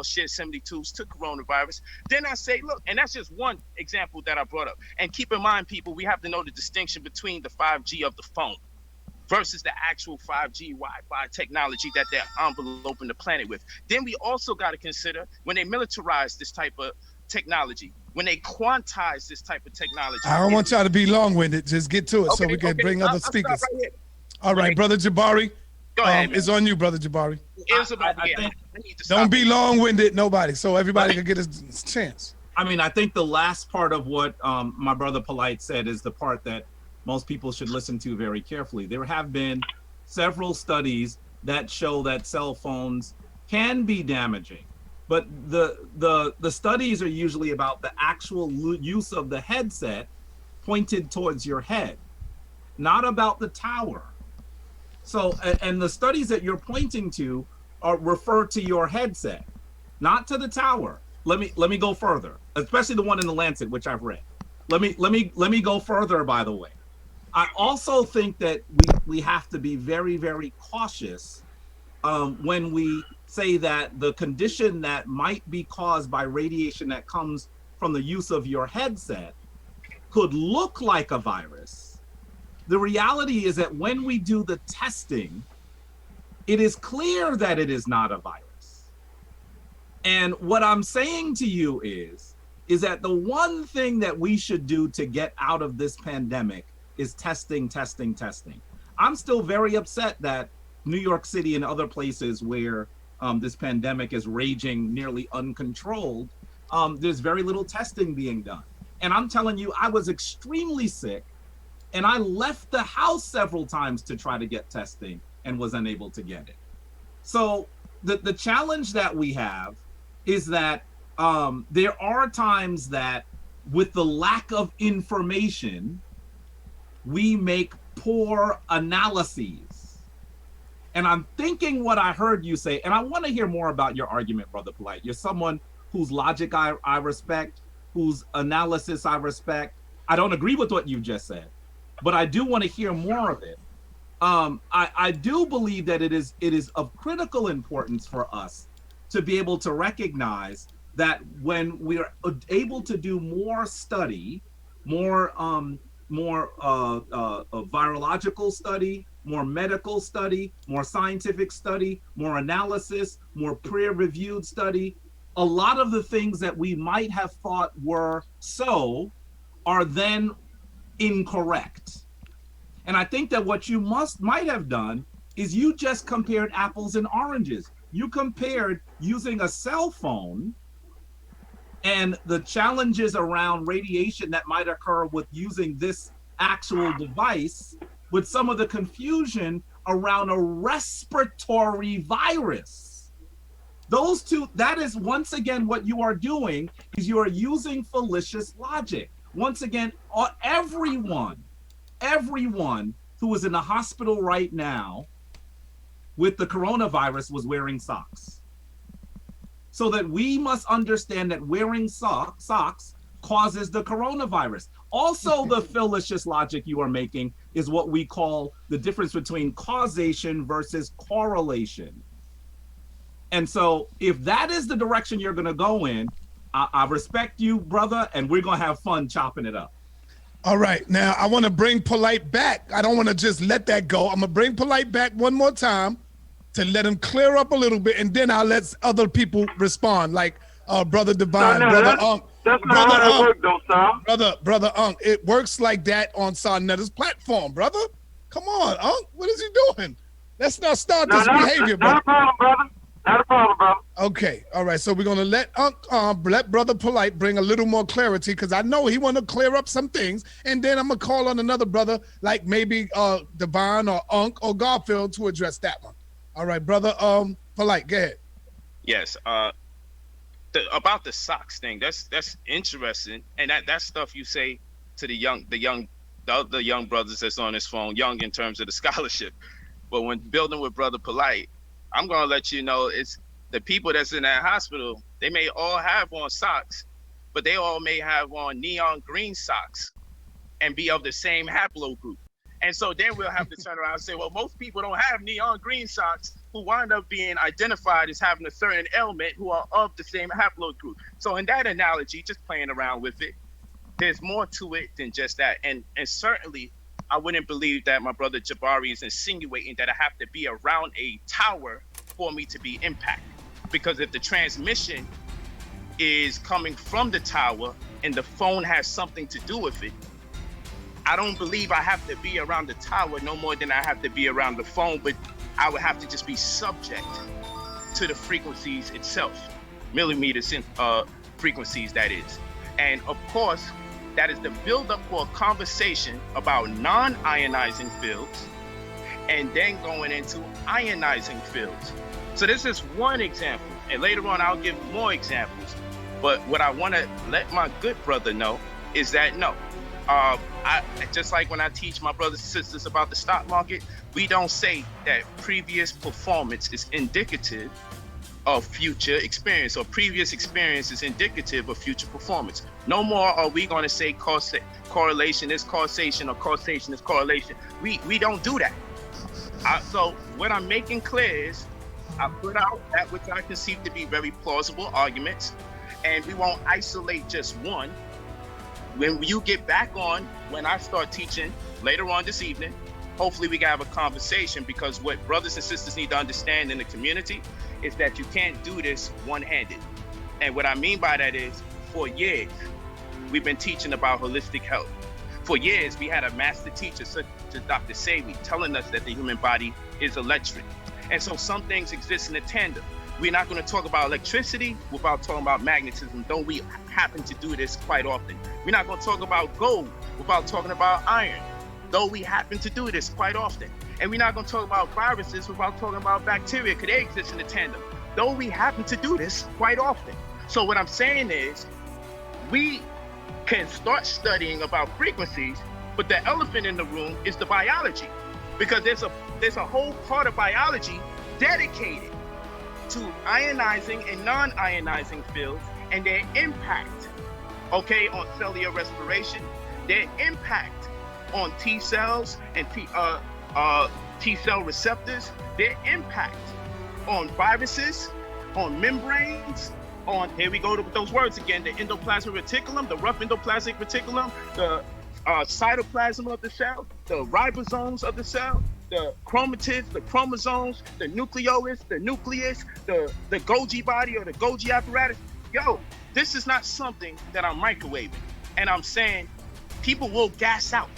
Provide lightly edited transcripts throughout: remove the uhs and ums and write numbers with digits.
shared similitudes to coronavirus, then I say, look, and that's just one example that I brought up. And keep in mind, people, we have to know the distinction between the 5G of the phone versus the actual 5G Wi-Fi technology that they're enveloping the planet with. Then we also got to consider when they militarize this type of technology, when they quantize this type of technology. I don't want y'all to be long-winded. Just get to it so Okay, we can okay. bring other I'll speakers. stop right here. All right, Brother Jabari. Go ahead, man. It's on you, Brother Jabari. I need to stop. Don't be long-winded, nobody, so everybody can get his chance. I mean, I think the last part of what my brother Polite said is the part that most people should listen to very carefully. There have been several studies that show that cell phones can be damaging, but the studies are usually about the actual use of the headset pointed towards your head, not about the tower. So, and the studies that you're pointing to refer to your headset, not to the tower. Let me go further, especially the one in the Lancet, which I've read. Let me go further, by the way. I also think that we have to be very, very cautious when we say that the condition that might be caused by radiation that comes from the use of your headset could look like a virus. The reality is that when we do the testing, it is clear that it is not a virus. And what I'm saying to you is that the one thing that we should do to get out of this pandemic is testing. I'm still very upset that New York City and other places where this pandemic is raging nearly uncontrolled, there's very little testing being done. And I'm telling you, I was extremely sick and I left the house several times to try to get testing and was unable to get it. So the challenge that we have is that there are times that with the lack of information, we make poor analyses. And I'm thinking what I heard you say, and I want to hear more about your argument, Brother Polite. You're someone whose logic I respect, whose analysis I respect. I don't agree with what you just said, but I do want to hear more of it. I do believe that it is of critical importance for us to be able to recognize that when we are able to do more study, more virological study, more medical study, more scientific study, more analysis, more peer-reviewed study, a lot of the things that we might have thought were so are then incorrect. And I think that what you might have done is you just compared apples and oranges. You compared using a cell phone and the challenges around radiation that might occur with using this actual device with some of the confusion around a respiratory virus. Those two, that is once again what you are doing, is you are using fallacious logic. Once again, everyone who is in the hospital right now with the coronavirus was wearing socks. So that we must understand that wearing socks causes the coronavirus. Also, the fallacious logic you are making is what we call the difference between causation versus correlation. And so if that is the direction you're going to go in, I respect you, brother, and we're going to have fun chopping it up. All right. Now, I want to bring Polite back. I don't want to just let that go. I'm going to bring Polite back one more time to let him clear up a little bit, and then I'll let other people respond, like Brother Divine, Brother Unk. That's not how that works, though, Sal. Brother Unk. It works like that on Sarnetta's platform, brother. Come on, Unk. What is he doing? Let's not start this behavior, brother. Not a problem, brother. Not a problem, brother. Okay, all right. So we're gonna let Brother Polite bring a little more clarity, because I know he want to clear up some things, and then I'm gonna call on another brother, like maybe Divine or Unk or Garfield, to address that one. All right, Brother Polite, go ahead. Yes. About the socks thing, that's interesting, and that stuff you say to the young brothers that's on this phone, young in terms of the scholarship, but when building with Brother Polite, I'm gonna let you know it's the people that's in that hospital. They may all have on socks, but they all may have on neon green socks and be of the same haplogroup. And so then we'll have to turn around and say, well, most people don't have neon green socks, who wind up being identified as having a certain ailment who are of the same haploid group. So in that analogy, just playing around with it, there's more to it than just that. And certainly, I wouldn't believe that my brother Jabari is insinuating that I have to be around a tower for me to be impacted. Because if the transmission is coming from the tower and the phone has something to do with it, I don't believe I have to be around the tower no more than I have to be around the phone, but I would have to just be subject to the frequencies itself, millimeters in frequencies, that is. And of course, that is the buildup for a conversation about non-ionizing fields and then going into ionizing fields. So this is one example, and later on I'll give more examples. But what I want to let my good brother know is that no, I just like when I teach my brothers and sisters about the stock market, we don't say that previous performance is indicative of future experience, or previous experience is indicative of future performance. No more are we going to say correlation is causation or causation is correlation. We don't do that. So what I'm making clear is I put out that which I conceive to be very plausible arguments, and we won't isolate just one. When you get back on, when I start teaching later on this evening, hopefully we can have a conversation, because what brothers and sisters need to understand in the community is that you can't do this one-handed. And what I mean by that is, for years, we've been teaching about holistic health. For years, we had a master teacher such as Dr. Sewi telling us that the human body is electric. And so some things exist in a tandem. We're not going to talk about electricity without talking about magnetism, though we happen to do this quite often. We're not going to talk about gold without talking about iron, though we happen to do this quite often. And we're not going to talk about viruses without talking about bacteria, because they exist in a tandem, though we happen to do this quite often. So what I'm saying is, we can start studying about frequencies, but the elephant in the room is the biology, because there's a whole part of biology dedicated to ionizing and non-ionizing fields and their impact, okay, on cellular respiration, their impact on T cells and T cell receptors, their impact on viruses, on membranes, on, here we go to those words again, the endoplasmic reticulum, the rough endoplasmic reticulum, the cytoplasm of the cell, the ribosomes of the cell, the chromatids, the chromosomes, the nucleolus, the nucleus, the Golgi body or the Golgi apparatus. Yo, this is not something that I'm microwaving. And I'm saying people will gas out.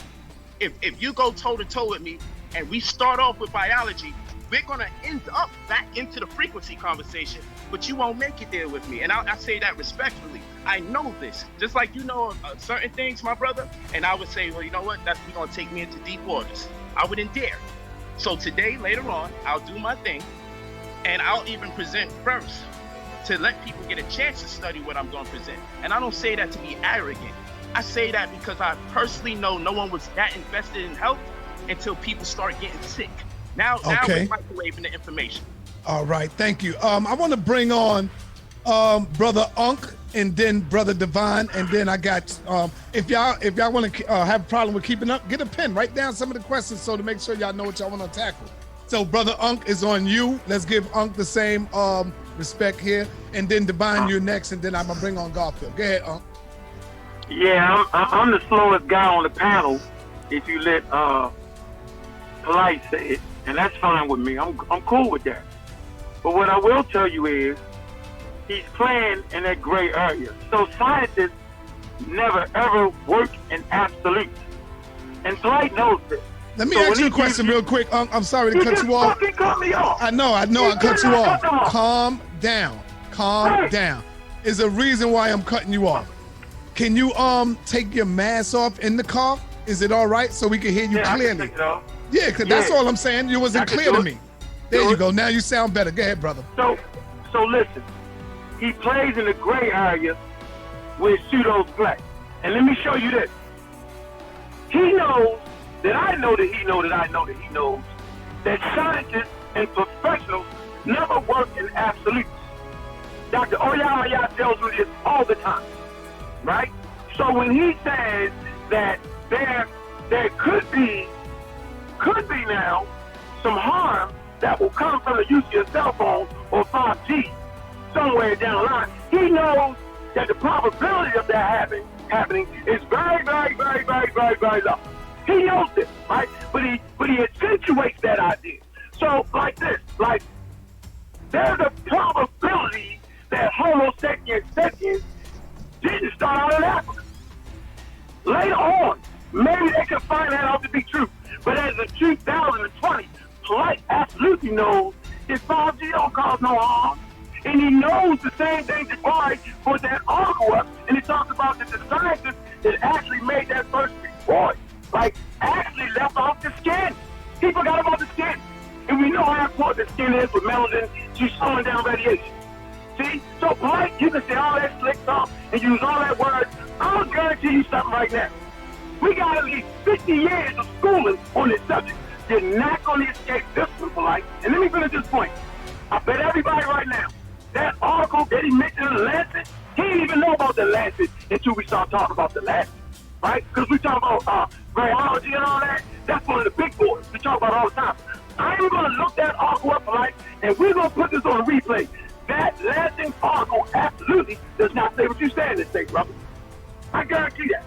If you go toe to toe with me and we start off with biology, we're gonna end up back into the frequency conversation, but you won't make it there with me. And I say that respectfully. I know this, just like you know certain things, my brother. And I would say, well, you know what? That's gonna take me into deep waters. I wouldn't dare. So today, later on, I'll do my thing, and I'll even present first to let people get a chance to study what I'm going to present. And I don't say that to be arrogant. I say that because I personally know no one was that invested in health until people start getting sick. Now we're microwaving the information. All right, thank you. I want to bring on Brother Unk and then Brother Divine, and then I got, if y'all want to have a problem with keeping up, get a pen, write down some of the questions so to make sure y'all know what y'all want to tackle. So Brother Unk is on you. Let's give Unk the same respect here, and then Divine, you're next, and then I'm gonna bring on Garfield. Go ahead, Unk. Yeah, I'm the slowest guy on the panel, if you let Polite say it, and that's fine with me. I'm cool with that. But what I will tell you is, he's playing in that gray area. So scientists never ever work in absolutes. And Polite knows this. Let me ask you a question real quick. I'm sorry to cut you off. Fucking cut me off. I know I cut you off. Calm down. Calm down. There's a reason why I'm cutting you off. Can you take your mask off in the car? Is it all right so we can hear you clearly? I can take it off. Yeah, because that's all I'm saying. You wasn't clear to me. There you go. Now you sound better. Go ahead, brother. So listen. He plays in the gray area with pseudo black. And let me show you this. He knows that I know that he knows that I know that he knows that scientists and professionals never work in absolutes. Dr. Oyama tells me this all the time, right? So when he says that there could be now some harm that will come from the use of your cell phone or 5G somewhere down the line. He knows that the probability of that happening is very, very, very, very, very, very low. He knows this, right? But he accentuates that idea. So like this, like there's a probability that Homo sapiens sapiens didn't start out in Africa. Later on, maybe they can find that out to be true. But as of 2020, Polite absolutely knows that 5G don't cause no harm. And he knows the same thing Jabari put that article up, and he talks about that the scientist that actually made that first report, like, actually left off the skin. He forgot about the skin. And we know how important the skin is with melanin to slowing down radiation. See? So, Polite, you can say all that slick stuff and use all that word. I'll guarantee you something right now. We got at least 50 years of schooling on this subject. You're not going to escape this one, Polite. And let me finish this point. I bet everybody right now, that article that he mentioned in the Lancet, he didn't even know about the Lancet until we start talking about the Lancet, right? Because we talk about biology and all that. That's one of the big boys we talk about all the time. I'm going to look that article up, Polite, and we're going to put this on a replay. That Lancet article absolutely does not say what you say in this thing, brother. I guarantee that.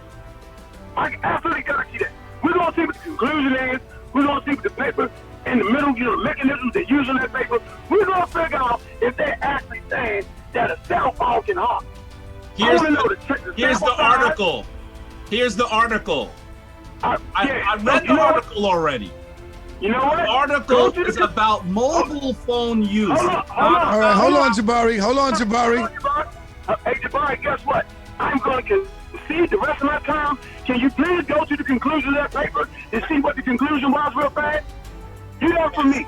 I absolutely guarantee that. We're going to see what the conclusion is. We're going to see what the paper in the middle, you know, the mechanisms they use in that paper. We're going to figure out if they're actually saying that a cell phone can harm. Here's the article. Here's the article. I read the article already. You know what? The article is about mobile phone use. All right, hold on, Jabari. Hey, Jabari, guess what? I'm going to concede the rest of my time. Can you please go to the conclusion of that paper and see what the conclusion was real fast? Do that for me.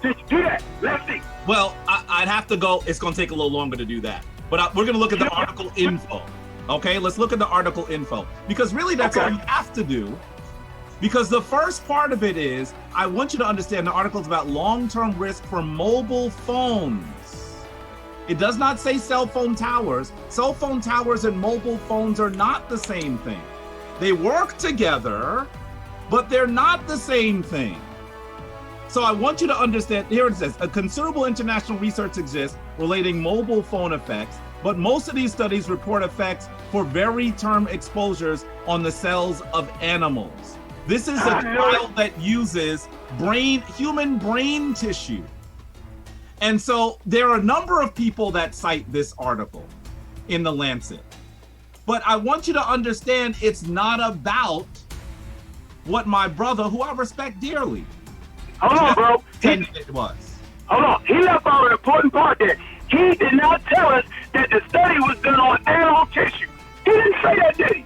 Just do that. Let's see. Well, I'd have to go. It's going to take a little longer to do that. But we're going to look at the article info. Okay, let's look at the article info. Because really that's all you have to do. Because the first part of it is, I want you to understand the article is about long-term risk for mobile phones. It does not say cell phone towers. Cell phone towers and mobile phones are not the same thing. They work together, but they're not the same thing. So I want you to understand, here it says, a considerable international research exists relating mobile phone effects, but most of these studies report effects for very term exposures on the cells of animals. This is a trial that uses human brain tissue. And so there are a number of people that cite this article in the Lancet. But I want you to understand it's not about what my brother, who I respect dearly, hold on, bro. it was. Hold on. He left out an important part there. He did not tell us that the study was done on animal tissue. He didn't say that, did he?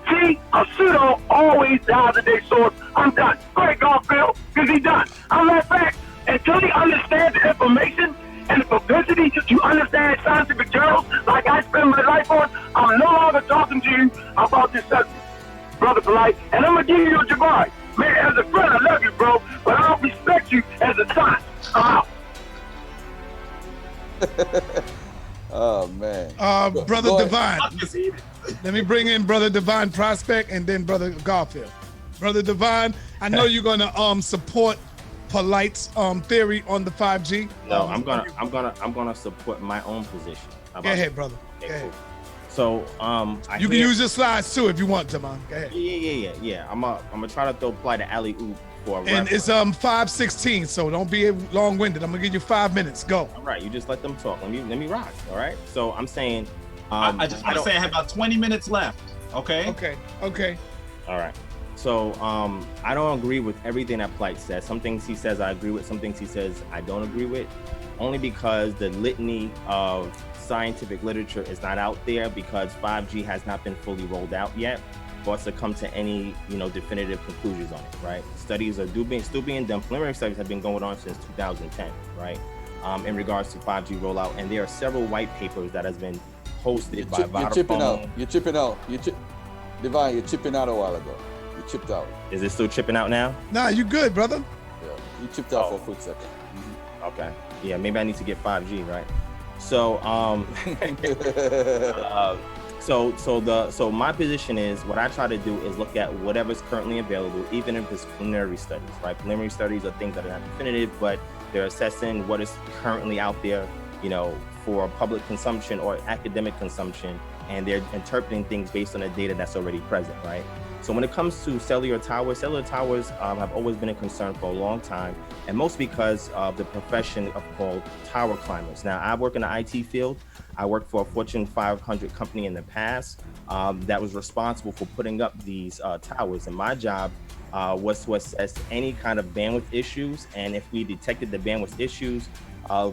See, a pseudo always dies at their source. I'm done. Go ahead, Garfield, because he's done. I'm not back. Until he understands the information and the propensity to understand scientific journals like I spend my life on, I'm no longer talking to you about this subject, Brother Polite. And I'm going to give you a Jabari. Man, as a friend, I love you, bro, but I don't respect you as a son. I'm out. Oh, man. Brother Divine. Let me bring in Brother Divine Prospect and then Brother Garfield. Brother Divine, I know you're going to support Polite's theory on the 5G. No, I'm gonna support my own position. Go ahead, brother. Okay, Go ahead. Cool. So you can use your slides too if you want, Jaman. Go ahead. Yeah. I'm gonna try to apply the alley oop for a and reference. it's 5:16, so don't be long-winded. I'm gonna give you 5 minutes. Go. All right, you just let them talk. Let me rock. All right. So I'm saying, I just want to say I have about 20 minutes left. Okay. Okay. All right. So I don't agree with everything that Polite says. Some things he says I agree with. Some things he says I don't agree with. Only because the litany of scientific literature is not out there, because 5G has not been fully rolled out yet for us to come to any definitive conclusions on it. Right? Studies are still being done. Preliminary studies have been going on since 2010. Right? In regards to 5G rollout, and there are several white papers that has been posted by Vodafone. You're chipping out. Divine, you're chipping out a while ago. You chipped out. Is it still chipping out now? Nah, you good, brother. Yeah, you chipped out for a quick second. Okay. Yeah, maybe I need to get 5G, right? So, So my position is, what I try to do is look at whatever's currently available, even if it's preliminary studies, right? Preliminary studies are things that are not definitive, but they're assessing what is currently out there, for public consumption or academic consumption, and they're interpreting things based on the data that's already present, right? So when it comes to cellular towers have always been a concern for a long time, and mostly because of the profession of called tower climbers. Now, I work in the IT field. I worked for a Fortune 500 company in the past that was responsible for putting up these towers, and my job was to assess any kind of bandwidth issues, and if we detected the bandwidth issues,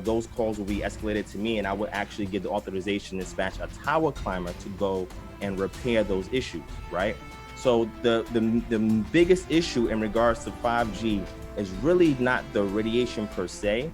those calls will be escalated to me, and I would actually give the authorization to dispatch a tower climber to go and repair those issues, right? So the biggest issue in regards to 5G is really not the radiation per se,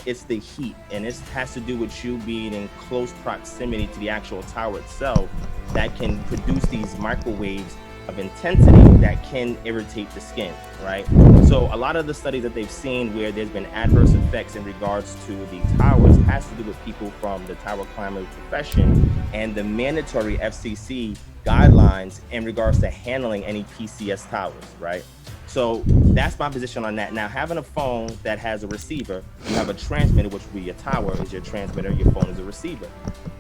it's the heat, and it has to do with you being in close proximity to the actual tower itself that can produce these microwaves of intensity that can irritate the skin, right? So a lot of the studies that they've seen where there's been adverse effects in regards to the towers has to do with people from the tower climber profession and the mandatory FCC guidelines in regards to handling any PCS towers, right? So that's my position on that. Now, having a phone that has a receiver, you have a transmitter, which would be your tower is your transmitter, your phone is a receiver.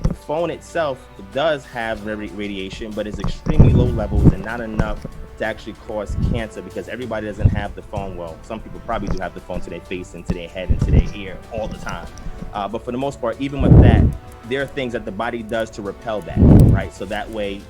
The phone itself does have radiation, but it's extremely low levels and not enough to actually cause cancer, because everybody doesn't have the phone. Well, some people probably do have the phone to their face and to their head and to their ear all the time. But for the most part, even with that, there are things that the body does to repel that, right? So that way,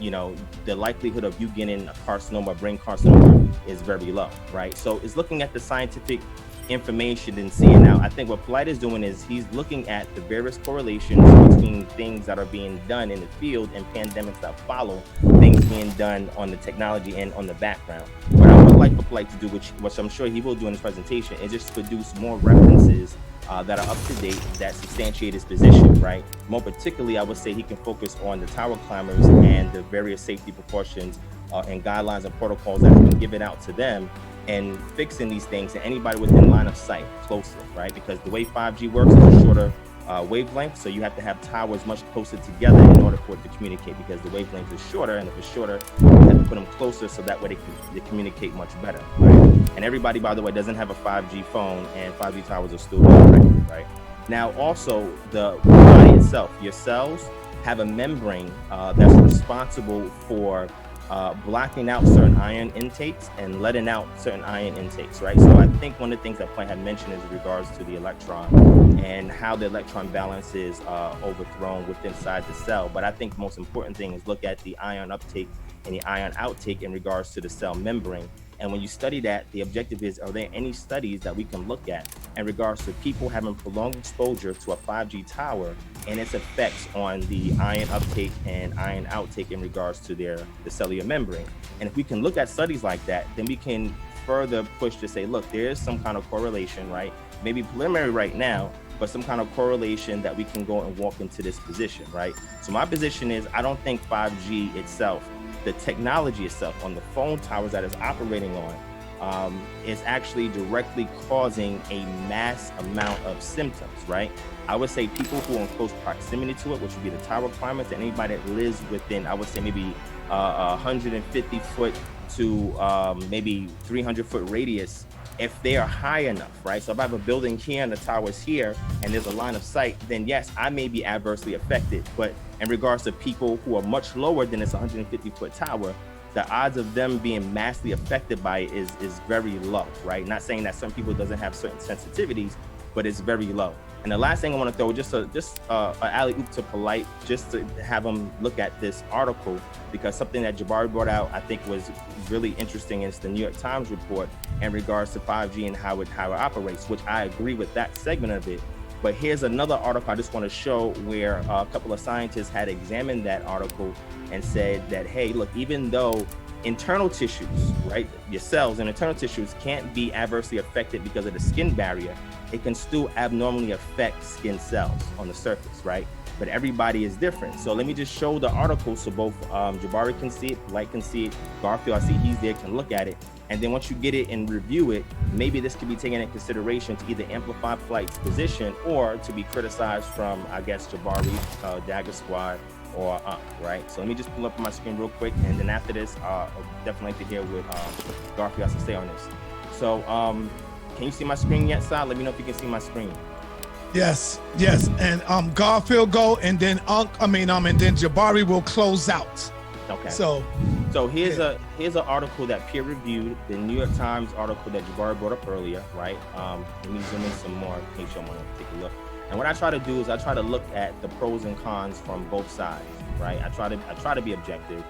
the likelihood of you getting a carcinoma, a brain carcinoma, is very low, right? So it's looking at the scientific information and seeing. Now, I think what Polite is doing is he's looking at the various correlations between things that are being done in the field and pandemics that follow, things being done on the technology and on the background. What I would like for Polite to do, which I'm sure he will do in his presentation, is just produce more references that are up to date, that substantiate his position, right? More particularly, I would say he can focus on the tower climbers and the various safety precautions and guidelines and protocols that have been given out to them, and fixing these things to anybody within line of sight closely, right? Because the way 5G works is a shorter wavelength, so you have to have towers much closer together in order for it to communicate, because the wavelength is shorter, and if it's shorter, you have to put them closer so that way they communicate much better, right? And everybody, by the way, doesn't have a 5G phone, and 5G towers are still being right? Now, also, the body itself, your cells have a membrane that's responsible for blocking out certain ion intakes and letting out certain ion intakes, right? So I think one of the things that Point had mentioned is in regards to the electron and how the electron balance is overthrown within inside the cell. But I think the most important thing is look at the ion uptake and the ion outtake in regards to the cell membrane. And when you study that, the objective is, are there any studies that we can look at in regards to people having prolonged exposure to a 5G tower and its effects on the ion uptake and ion outtake in regards to the cellular membrane? And if we can look at studies like that, then we can further push to say, look, there is some kind of correlation, right? Maybe preliminary right now, but some kind of correlation that we can go and walk into this position, right? So my position is, I don't think 5G itself, the technology itself on the phone towers that is operating on, is actually directly causing a mass amount of symptoms, right? I would say people who are in close proximity to it, which would be the tower climbers, and anybody that lives within, I would say maybe 150 foot to maybe 300 foot radius, if they are high enough, right? So if I have a building here and the tower's here and there's a line of sight, then yes, I may be adversely affected. But in regards to people who are much lower than this 150 foot tower, the odds of them being massively affected by it is very low, right? Not saying that some people doesn't have certain sensitivities, but it's very low. And the last thing I want to throw, just an alley-oop to Polite, just to have them look at this article, because something that Jabari brought out, I think was really interesting, is the New York Times report in regards to 5G and how it operates, which I agree with that segment of it. But here's another article I just want to show where a couple of scientists had examined that article and said that, hey, look, even though internal tissues, right, your cells and internal tissues can't be adversely affected because of the skin barrier, it can still abnormally affect skin cells on the surface, right? But everybody is different. So let me just show the article so both Jabari can see it, Polite can see it, Garfield, I see he's there, can look at it. And then once you get it and review it, maybe this could be taken into consideration to either amplify Polite's position or to be criticized from, I guess, Jabari, Dagger Squad, or right? So let me just pull up my screen real quick, and then after this, I'll definitely like to hear what Garfield has to say on this. So, can you see my screen yet, Sal? Let me know if you can see my screen. Yes, and Garfield go, and then and then Jabari will close out. Okay. So here's an article that peer reviewed, the New York Times article that Jabari brought up earlier, right? Let me zoom in some more in case you want to take a look. And what I try to do is I try to look at the pros and cons from both sides, right? I try to be objective.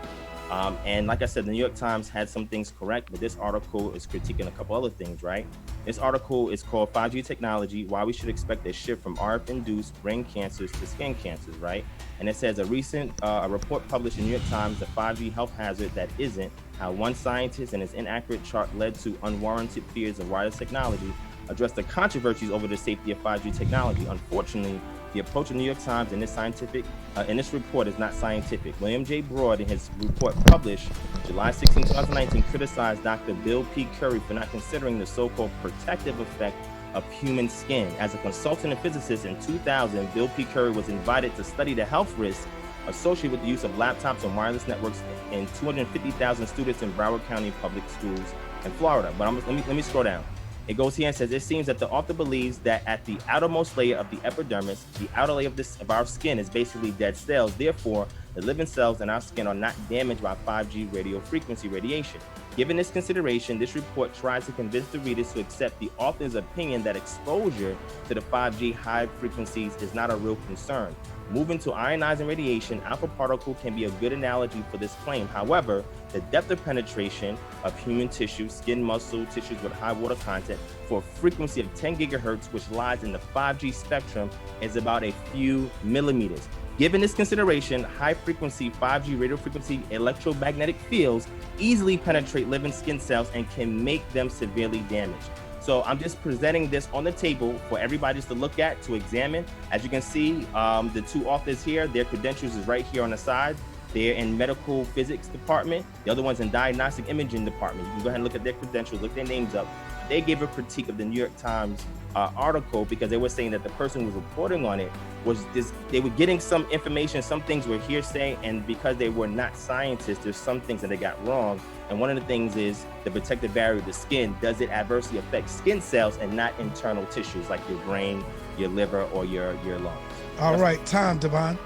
And like I said, the New York Times had some things correct, but this article is critiquing a couple other things, right? This article is called 5G Technology, Why We Should Expect a Shift from RF-Induced Brain Cancers to Skin Cancers, right? And it says a report published in New York Times, the 5G health hazard that isn't, how one scientist and his inaccurate chart led to unwarranted fears of wireless technology, addressed the controversies over the safety of 5G technology. Unfortunately, the approach of New York Times in this report is not scientific. William J. Broad, in his report published July 16, 2019, criticized Dr. Bill P. Curry for not considering the so-called protective effect of human skin. As a consultant and physicist in 2000, Bill P. Curry was invited to study the health risks associated with the use of laptops and wireless networks in 250,000 students in Broward County public schools in Florida. But let me scroll down. It goes here and says, it seems that the author believes that at the outermost layer of the epidermis, the outer layer of our skin is basically dead cells. Therefore, the living cells in our skin are not damaged by 5G radio frequency radiation. Given this consideration, this report tries to convince the readers to accept the author's opinion that exposure to the 5G high frequencies is not a real concern. Moving to ionizing radiation, alpha particle can be a good analogy for this claim. However, the depth of penetration of human tissue, skin, muscle, tissues with high water content for a frequency of 10 gigahertz, which lies in the 5G spectrum, is about a few millimeters. Given this consideration, high-frequency 5G radio frequency electromagnetic fields easily penetrate living skin cells and can make them severely damaged. So I'm just presenting this on the table for everybody to look at, to examine. As you can see, the two authors here, their credentials is right here on the side. They're in medical physics department. The other one's in diagnostic imaging department. You can go ahead and look at their credentials, look their names up. They gave a critique of the New York Times article because they were saying that the person who was reporting on it was they were getting some information, some things were hearsay, and because they were not scientists, there's some things that they got wrong. And one of the things is the protective barrier of the skin. Does it adversely affect skin cells and not internal tissues like your brain, your liver, or your lungs? All right, time, Devon.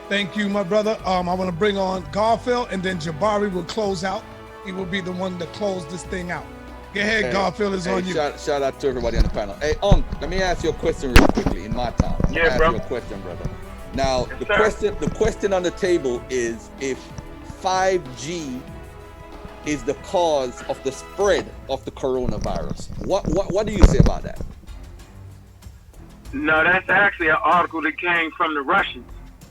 Thank you, my brother. I want to bring on Garfield, and then Jabari will close out. He will be the one to close this thing out. Go ahead, Garfield, is on you. Shout out to everybody on the panel. Hey, let me ask you a question real quickly in my time. Yeah, bro. Ask you a question, brother. Now, the question on the table is if 5G is the cause of the spread of the coronavirus. What do you say about that? No, that's actually an article that came from the Russians.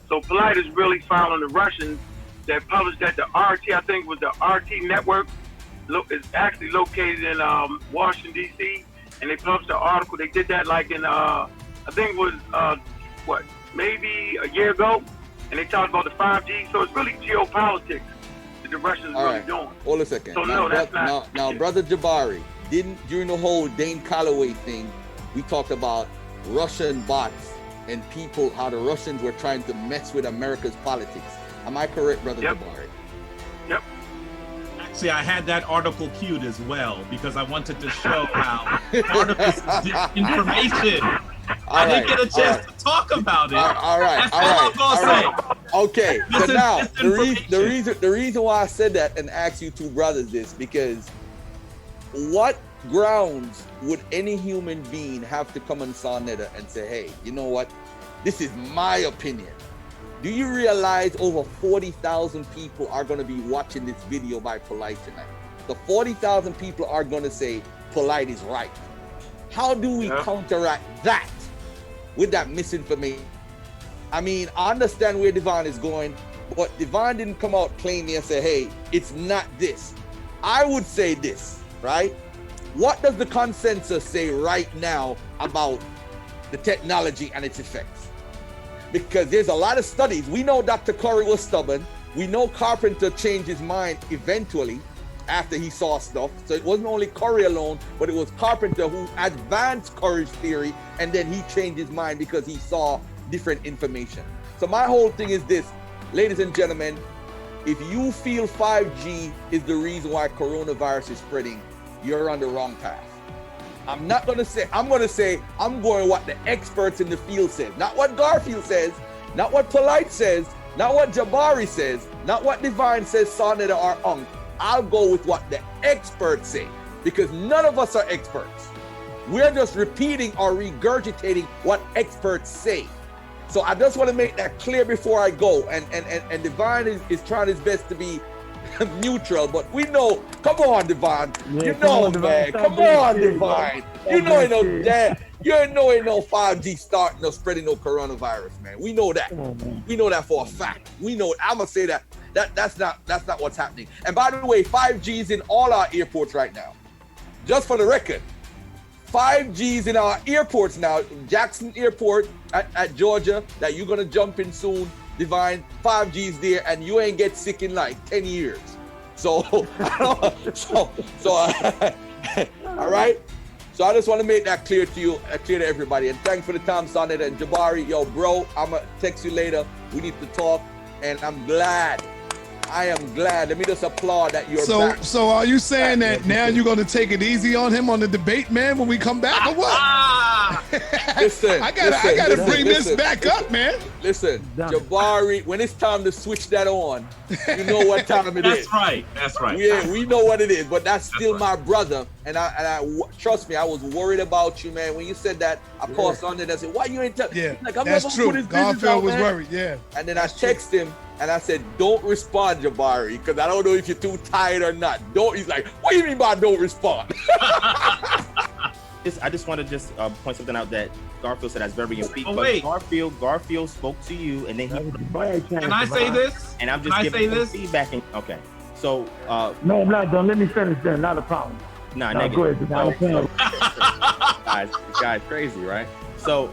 So Polite is really following the Russians that published that the RT, I think it was the RT network, is actually located in Washington, D.C. And they published an article. They did that like in, I think it was, maybe a year ago. And they talked about the 5G. So it's really geopolitics that the Russians are really doing. Hold a second. So no, that's not. Now, Brother Jabari, during the whole Dane Calloway thing, we talked about Russian bots and people, how the Russians were trying to mess with America's politics. Am I correct, Brother Jabari? Yep. Actually, I had that article queued as well because I wanted to show how part of this is disinformation. I didn't get a chance to talk about it. All right. Okay. So now the reason why I said that and asked you two brothers this, because what grounds would any human being have to come on Sarnetta and say, hey, you know what? This is my opinion. Do you realize over 40,000 people are going to be watching this video by Polite tonight? The 40,000 people are going to say Polite is right. How do we counteract that with that misinformation? I mean, I understand where Devon is going, but Devon didn't come out plainly and say, hey, it's not this. I would say this, right? What does the consensus say right now about the technology and its effects? Because there's a lot of studies. We know Dr. Curry was stubborn. We know Carpenter changed his mind eventually after he saw stuff. So it wasn't only Curry alone, but it was Carpenter who advanced Curry's theory, and then he changed his mind because he saw different information. So my whole thing is this: ladies and gentlemen, if you feel 5G is the reason why coronavirus is spreading, you're on the wrong path. I'm not going to say, I'm going what the experts in the field said. Not what Garfield says, not what Polite says, not what Jabari says, not what Divine says, Sonnet or Unk. I'll go with what the experts say, because none of us are experts. We're just repeating or regurgitating what experts say. So I just want to make that clear before I go. And Divine is trying his best to be neutral, but we know. Come on, Divine. Yeah, you know, man. Come on, Divine. You know ain't no that. You know ain't no 5G starting or spreading no coronavirus, man. We know that. We know that for a fact. We know. I'm gonna say that. That's not what's happening. And by the way, 5G is in all our airports right now. Just for the record, 5G's in our airports now. Jackson Airport at Georgia, that you're gonna jump in soon. Divine, 5G's there, and you ain't get sick in like 10 years. So, all right. So I just want to make that clear to you, clear to everybody. And thanks for the time, Sonnet and Jabari. Yo, bro, I'm gonna text you later. We need to talk, and I'm glad. I am glad. Let me just applaud that you're back. So are you saying that now you're going to take it easy on him on the debate, man, when we come back, or what? Listen, I gotta bring this back up, man. Listen, Jabari, when it's time to switch that on, you know what time it is. That's right. Yeah, we know what it is, but that's still my brother. And I trust me, I was worried about you, man. When you said that, I paused on it and said, why you ain't tell? Yeah, like, I'm that's never true. put his business Garfield out, was man. worried, yeah. And then I texted him and I said, don't respond, Jabari, because I don't know if you're too tired or not. He's like, what do you mean by don't respond? I just want to point something out that Garfield said that's very important. Wait. Garfield spoke to you, and then he. Can I say this? And I'm just giving him feedback. Okay. So. No, I'm not done. Let me finish then. Not a problem. Nah, no, negative. Go ahead. Guy's crazy, right? So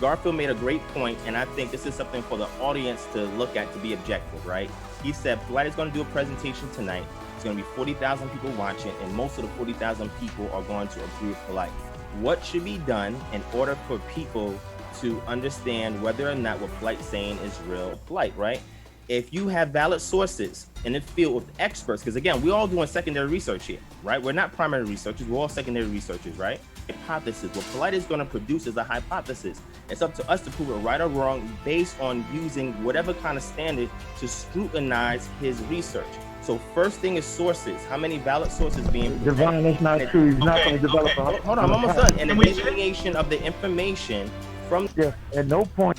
Garfield made a great point, and I think this is something for the audience to look at to be objective, right? He said Polite is going to do a presentation tonight. It's going to be 40,000 people watching, and most of the 40,000 people are going to agree with Polite. What should be done in order for people to understand whether or not what Polite's saying is real Polite, right? If you have valid sources in the field with experts, because again, we're all doing secondary research here, right? We're not primary researchers, we're all secondary researchers, right? Hypothesis. What Polite is going to produce is a hypothesis. It's up to us to prove it right or wrong based on using whatever kind of standard to scrutinize his research. So first thing is sources. How many valid sources being Divine, that's not true. He's not going to develop a... Hold on, I'm almost done. And the delineation of the information from... Yeah, at no point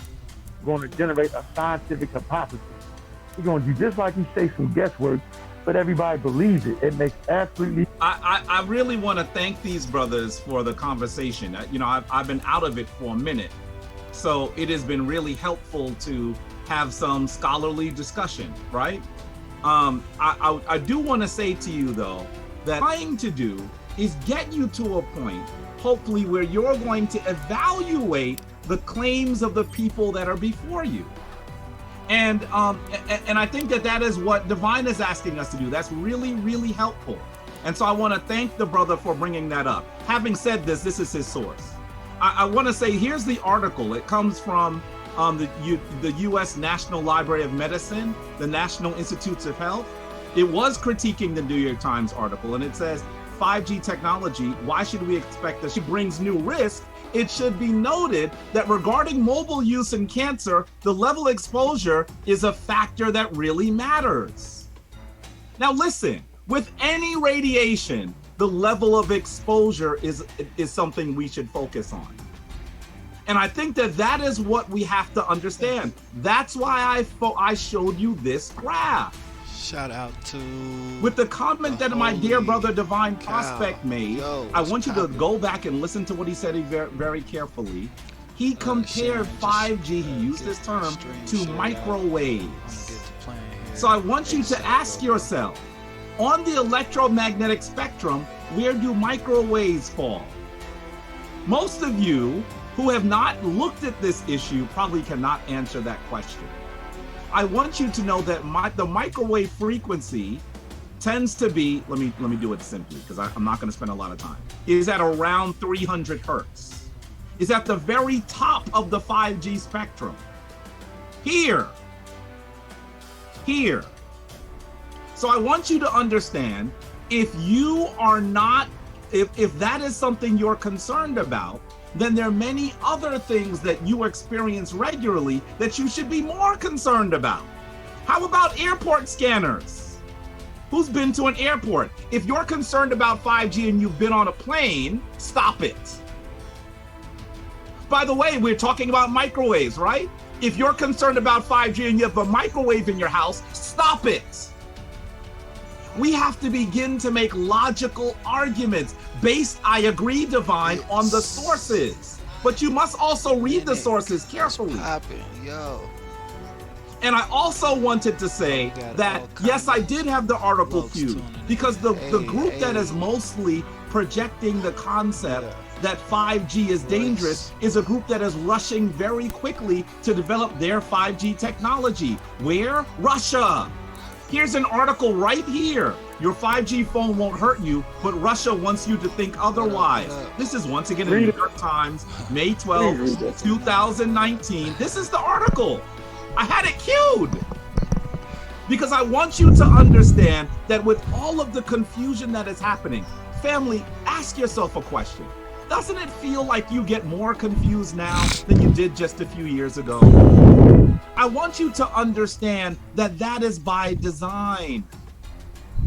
going to generate a scientific hypothesis. We're going to do just like you say, some guesswork, but everybody believes it. It makes absolutely... I really want to thank these brothers for the conversation. You know, I've been out of it for a minute. So it has been really helpful to have some scholarly discussion, right? I do want to say to you, though, that trying to do is get you to a point, hopefully, where you're going to evaluate the claims of the people that are before you. And I think that is what Divine is asking us to do. That's really, really helpful. And so I want to thank the brother for bringing that up. Having said this is his source. I want to say, here's the article. It comes from the U.S. National Library of Medicine, the National Institutes of Health. It was critiquing the New York Times article, and it says, 5G technology, why should we expect that she brings new risk? It should be noted that regarding mobile use in cancer, the level of exposure is a factor that really matters. Now listen, with any radiation, the level of exposure is something we should focus on. And I think that is what we have to understand. That's why I showed you this graph. Shout out to... With the comment that my dear brother Divine Prospect made, I want you to go back and listen to what he said very, very carefully. He compared 5G, he used this term, to microwaves. So I want you to ask yourself, on the electromagnetic spectrum, where do microwaves fall? Most of you who have not looked at this issue probably cannot answer that question. I want you to know that the microwave frequency tends to be, let me do it simply because I'm not going to spend a lot of time, is at around 300 hertz. Is at the very top of the 5G spectrum. Here, here. So I want you to understand, if you are not, if that is something you're concerned about, then there are many other things that you experience regularly that you should be more concerned about. How about airport scanners? Who's been to an airport? If you're concerned about 5G and you've been on a plane, stop it. By the way, we're talking about microwaves, right? If you're concerned about 5G and you have a microwave in your house, stop it. We have to begin to make logical arguments based, I agree, Divine, on the sources. But you must also read the sources carefully. Yo. And I also wanted to say that, yes, I did have the article queued, because the group that is mostly projecting the concept that 5G is dangerous is a group that is rushing very quickly to develop their 5G technology. Where? Russia. Here's an article right here. Your 5G phone won't hurt you, but Russia wants you to think otherwise. This is once again in New York Times, May 12, 2019. This is the article. I had it queued because I want you to understand that with all of the confusion that is happening, family, ask yourself a question. Doesn't it feel like you get more confused now than you did just a few years ago? I want you to understand that that is by design.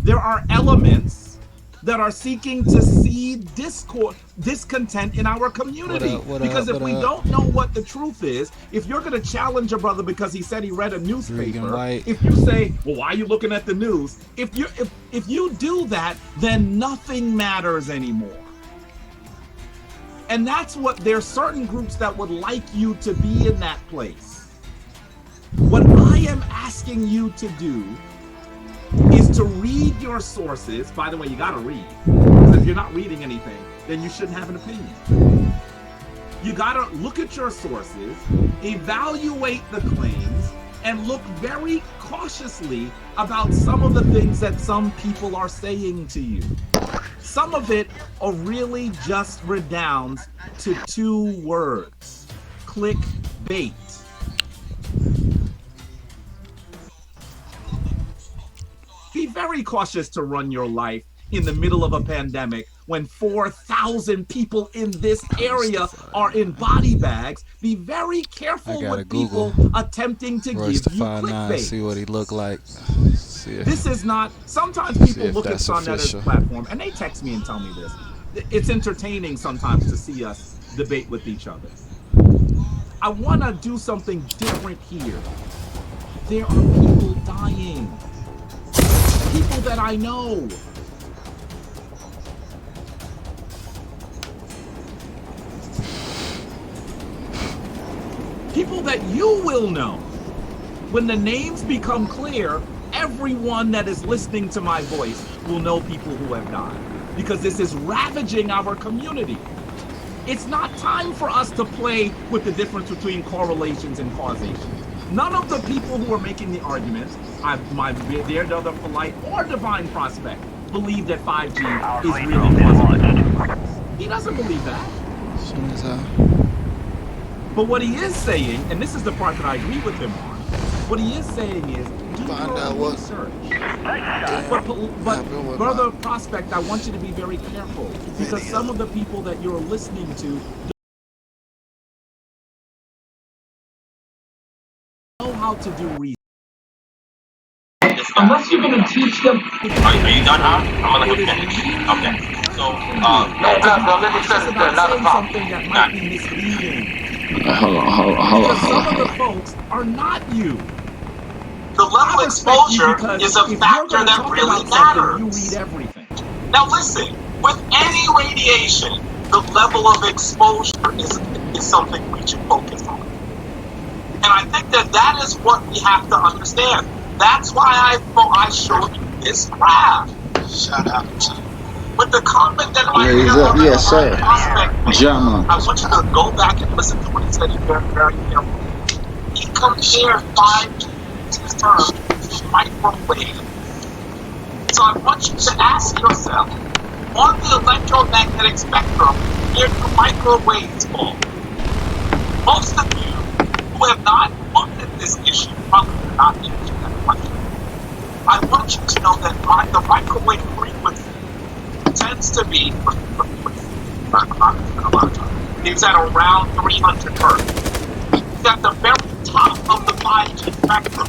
There are elements that are seeking to seed discontent in our community. Because if we don't know what the truth is, if you're going to challenge a brother because he said he read a newspaper, if you say, well, why are you looking at the news? If you do that, then nothing matters anymore. And that's what, there's certain groups that would like you to be in that place. What I am asking you to do is to read your sources. By the way, you got to read. Because if you're not reading anything, then you shouldn't have an opinion. You got to look at your sources, evaluate the claims, and look very cautiously about some of the things that some people are saying to you. Some of it are really just redounds to two words: clickbait. Be very cautious to run your life in the middle of a pandemic when 4,000 people in this area are in body bags. Be very careful with people attempting to give you clickbait. See what he look like. This is not, sometimes people look at Sonnetta's platform and they text me and tell me this. It's entertaining sometimes to see us debate with each other. I want to do something different here. There are people dying. People that I know. People that you will know. When the names become clear, everyone that is listening to my voice will know people who have died, because this is ravaging our community. It's not time for us to play with the difference between correlations and causation. None of the people who are making the arguments, my dear brother Polite or Divine Prospect, believe that 5G is really causing. He doesn't believe that. But what he is saying, and this is the part that I agree with him on, what he is saying is, do your research. But brother Prospect, I want you to be very careful, because some of the people that you're listening to know how to do research. Unless you're going to teach them. Are you done, huh? I'm going to let him finish. Okay. So, no, let me finish. Not a problem. Something that might be misleading. Hold on. Some of the folks are not you. The level of exposure is a factor that really matters. You read everything. Now listen, with any radiation, the level of exposure is something we should focus on. And I think that is what we have to understand. That's why I showed you this graph. Shout out to With the comment that yes, sir. I want you to go back and listen to what he said very, very carefully. He compared 5G to microwave. So I want you to ask yourself, on the electromagnetic spectrum, where do microwaves fall? Most of you who have not looked at this issue probably not answered that question. speed is at around 300 hertz. It's at the very top of the 5G spectrum.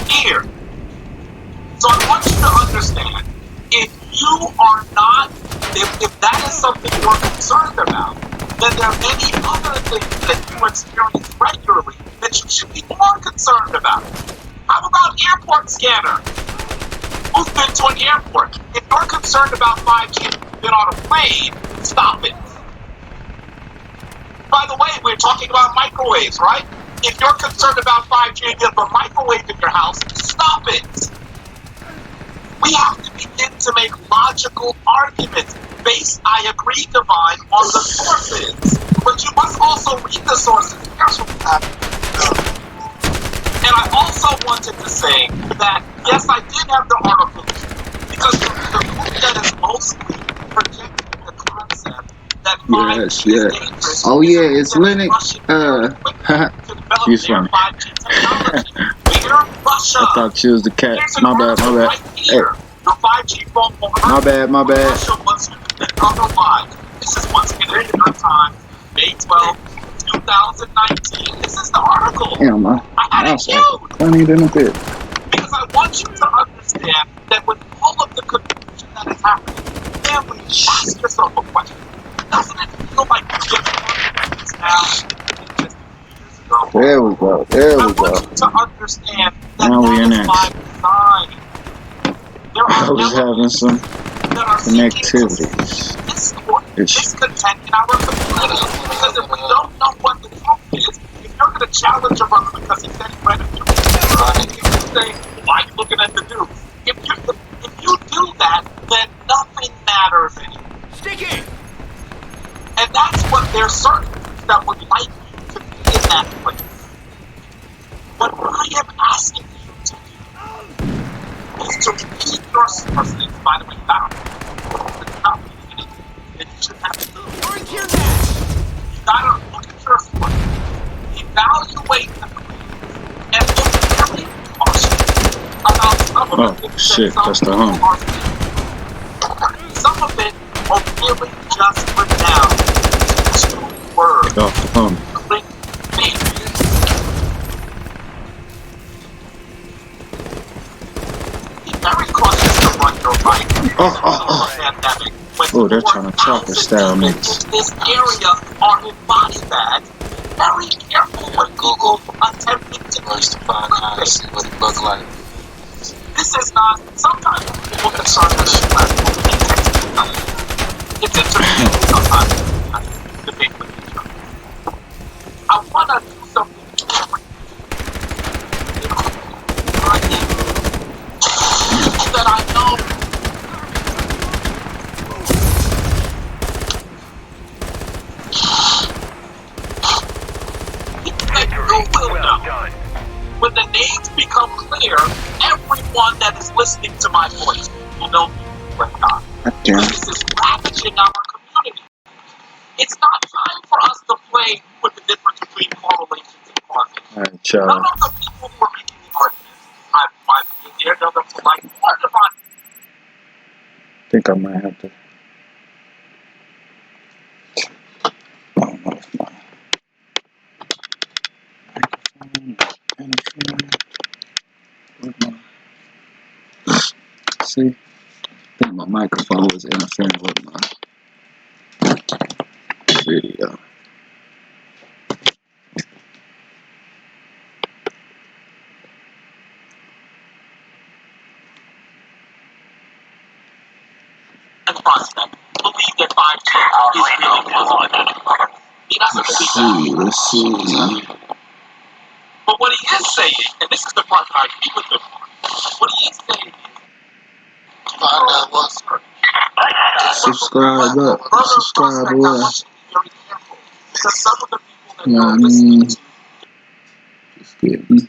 Here. So I want you to understand, if you are not, if that is something you're concerned about, then there are many other things that you experience regularly that you should be more concerned about. How about airport scanner? Who's been to an airport? If you're concerned about 5G and you've been on a plane, stop it. By the way, we're talking about microwaves, right? If you're concerned about 5G and you have a microwave in your house, stop it. We have to begin to make logical arguments based, I agree, Divine, on the sources. But you must also read the sources carefully. And I also wanted to say that, yes, I did have the article, because the group that is mostly projecting the concept that 5G is dangerous. Oh yeah, it's Linux. She's funny. Russia. I thought she was the cat. My bad. Right here. The 5G phone My bad. Russia wants you to think otherwise. This is once again in New York Times, May 12, 2019. This is the article. Yeah, man. I had it queued. Funny than a bit. Because I want you to understand that with all of the confusion that is happening, family, ask yourself a question. Doesn't it feel like you're getting arguments now than just a few years ago? There we go. I want you to understand that Now we that in is by design. There I are was having some that are seeking to connectivities. discontent in our community. Because if we don't know what the truth is, if you're going to challenge a brother because he said he read a news, if you say, why are you looking at the news? If you do that, then nothing matters anymore. Sticky! And that's what there's certain that would like you to be in that place. What I am asking you to do is to read your sources. By the way, now, it's not reading it. You should have to do it. You gotta look at your sources, evaluate the claims, and look very cautious about some of the things shit, that that's the some people home. are saying. Some of it are really just pronounced two words. Get off the phone. Clickbait. Very cautious to run your life. Oh, they're trying to chopper style mix. In this area are in body bags. Very careful when Google attempting to find how to see what it looks like. This is not. Sometimes people get started with this platform. It's entertaining sometimes. Debate with each other. I want to do something different. That I know. That you will know. When the names become clear, everyone that is listening to my voice will know who you are. Because this is ravaging our community. It's not time for us to play with the difference between correlations and causation. Alright, None of the people who are making the arguments, I've been there, none of them like part of my. I think I might have to. See, I think my microphone was interfering with my video. And prospect believe that 5G is really possible. He doesn't Let's see. But what he is saying, and this is the part that I agree with him on, what he is saying is, subscribe up. Subscribe away. Because some of the people that you're listening to, just getting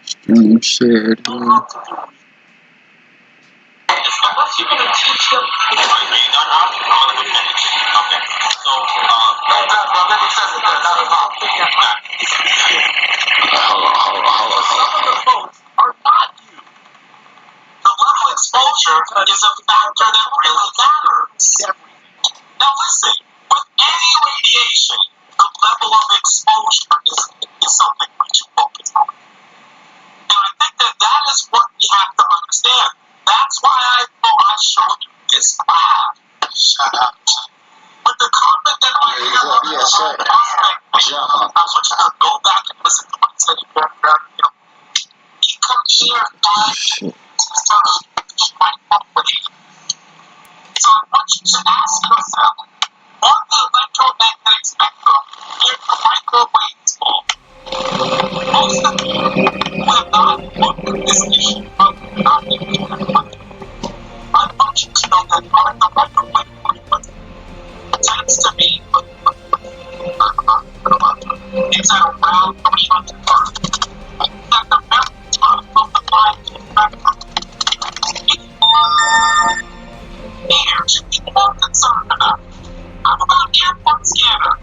stream shared here. Unless you're going to teach them, okay. So, hold on. Some of the folks are not you. The level want you to go back and listen to what he said. He comes here 5 Shit. microwave. So I want you to ask yourself, on the electromagnetic spectrum, is the microwave small? Most of you who have not looked at this issue of not being I want you to know that part of the microwave tends to be is at around 300 hertz. At the very top of the 5G spectrum. Here should be more concerned about. I'm about airport scanner.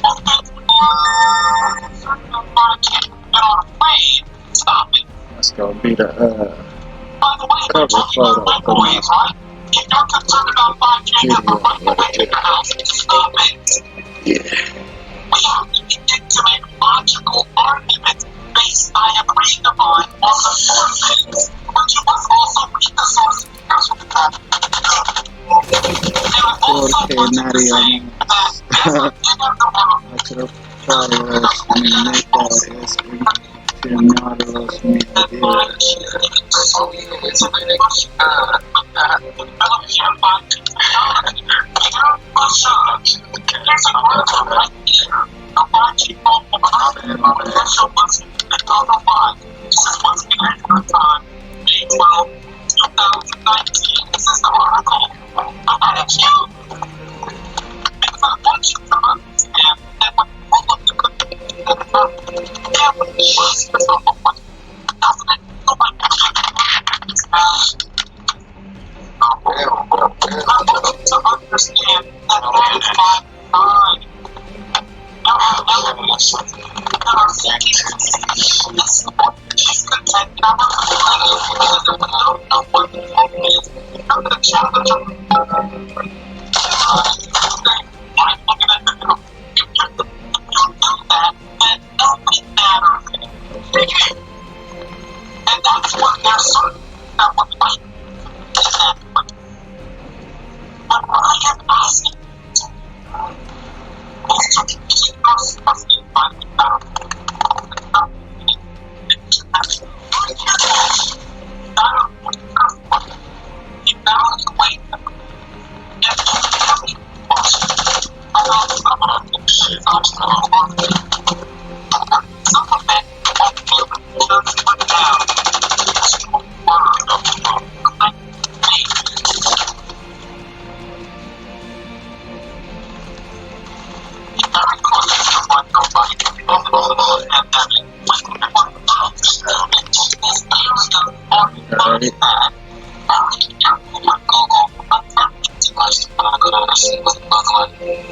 Most fans are more concerned about 5G than on a plane. Stop it. That's gonna be the By the way, we're talking about microwaves, right? If you're concerned about 5G and the microwave in your house, stop it. Yeah. We have to begin to make logical arguments based, I agree, Divine, on the sources. But you must also read the sources. Here's what happened. And I also wanted to say that as I did at the bottom, that 5G so is an innovation. Developing 5G technology. There's an article right here. The 5G phone potential was otherwise. This is what's behind the time. May 12, 2019. This is the article. I have you. Because I want you to understand that when you look at the every was from what I want you to understand that there is 5 there are elements that are thinking this is content number 3 because if we don't know what the thing is, you're going to challenge them. I'm looking at the middle. If you do that, then nothing matters anymore. And that's what they're certain that what might is that. But what I am asking is to keep us trusting by the power. Evaluate them and tell me about some of the issues I'm still working on. Some of it won't be able to just put down. It's a word of very close to what nobody can be pandemic when everyone loves students. This area are very bad. Very careful with Google. Attempting too much to put on Google to see what it looks like.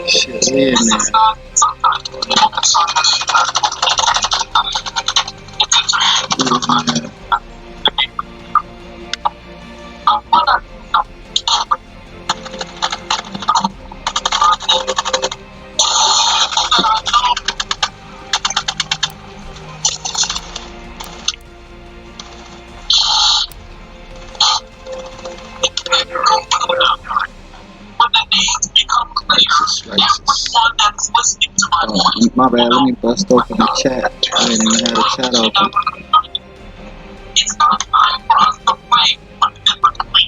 Shit, weird, This man. is not sometimes people concerned with Oh, my bad, let me bust open the chat. I didn't even have the chat open. It's not time for us to play with differently.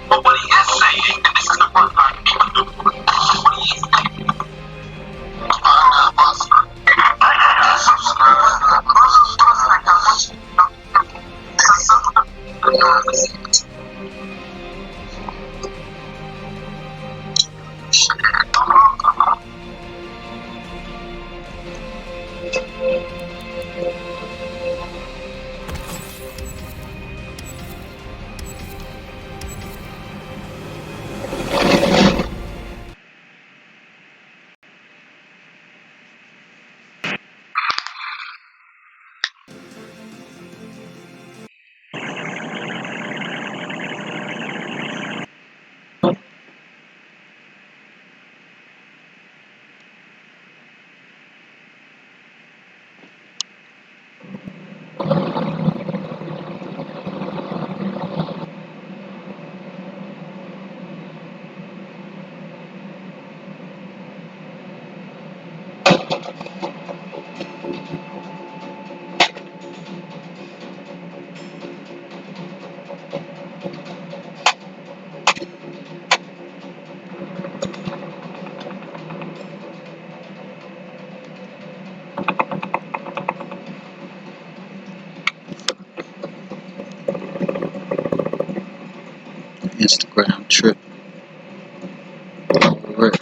But what he is saying, and this is the part that I what he is saying, Instagram trip. Already.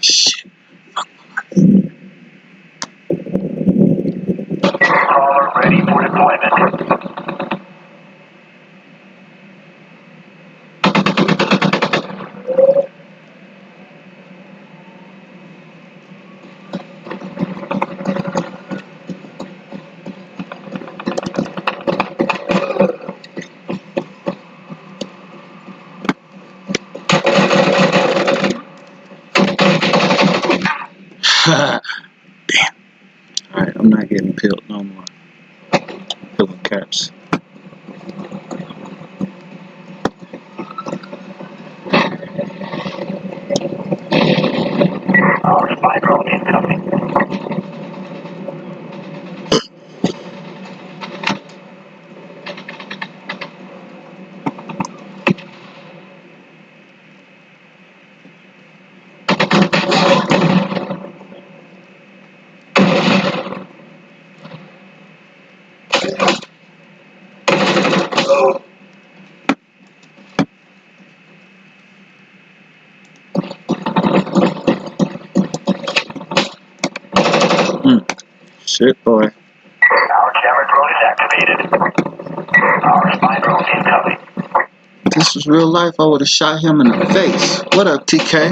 Shit. Caller ready for deployment. Damn. Alright, I'm not getting peeled no more. Peeling caps. Our spy drone incoming. Shit, boy. Our camera drone is activated. Our spy drone incoming. If this was real life, I would have shot him in the face. What up, TK?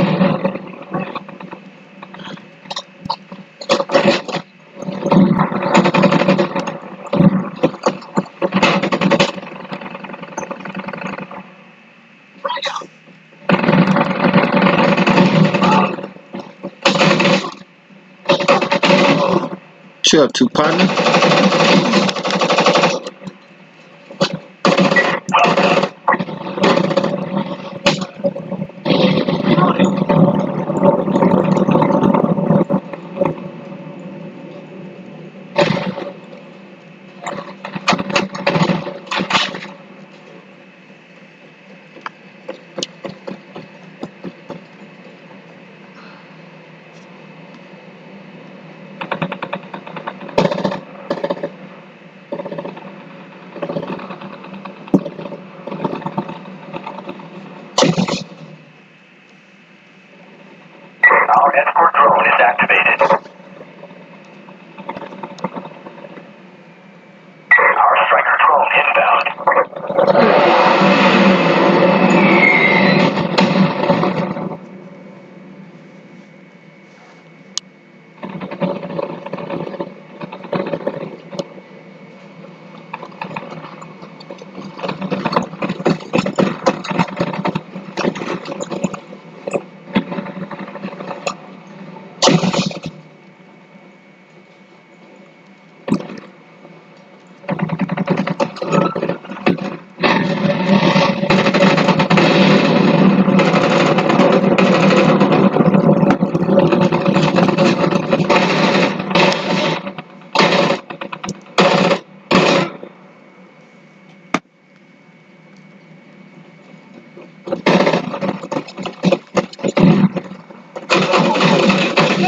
What you up to, partner? Our escort drone is activated. Our striker drone inbound.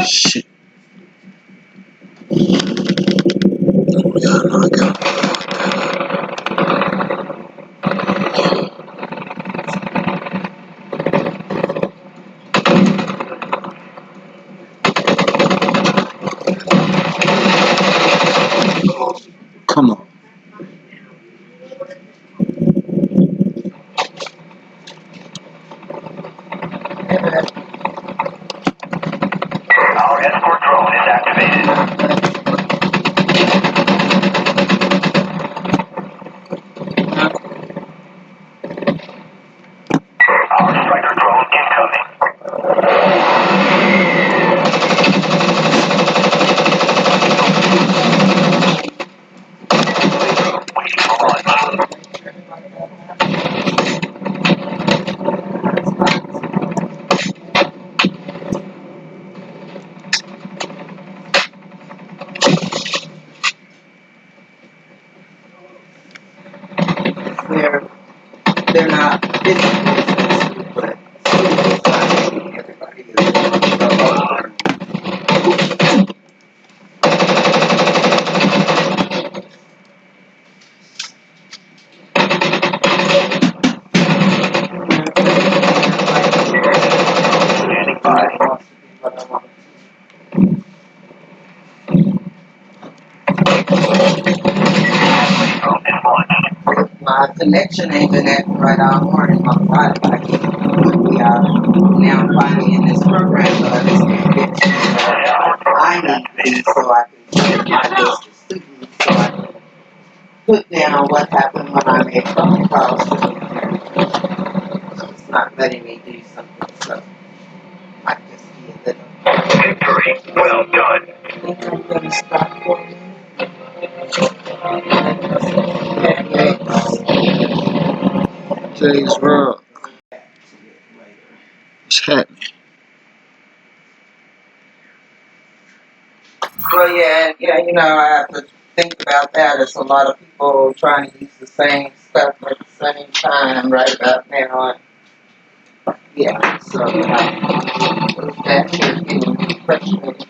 Shit. Oh, yeah, I know I got him. Come on. Our escort drone is activated. Our striker drone incoming. Waiting for launch. but everybody is my connection ain't been acting right all morning. My body like we are now finally in this program, so this connection I need to be so I can get my list of students so I can put down what happened when I made phone calls to them. It's not letting me do something, so I just be a little. Victory, well done. I think I'm gonna stop for you. James Rob. What's happening? Well, yeah, I have to think about that. It's a lot of people trying to use the same stuff at the same time right about now. Yeah, so that here getting frustrated.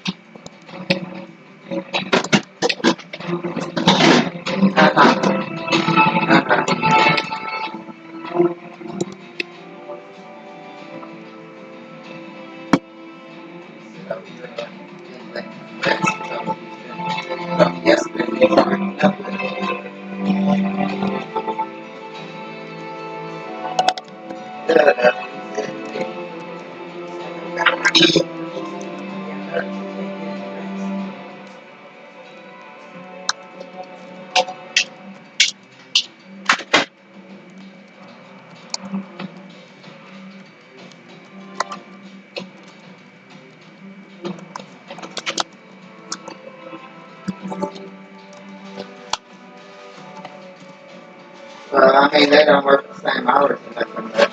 Well, I mean, they don't work the same hours and nothing, but,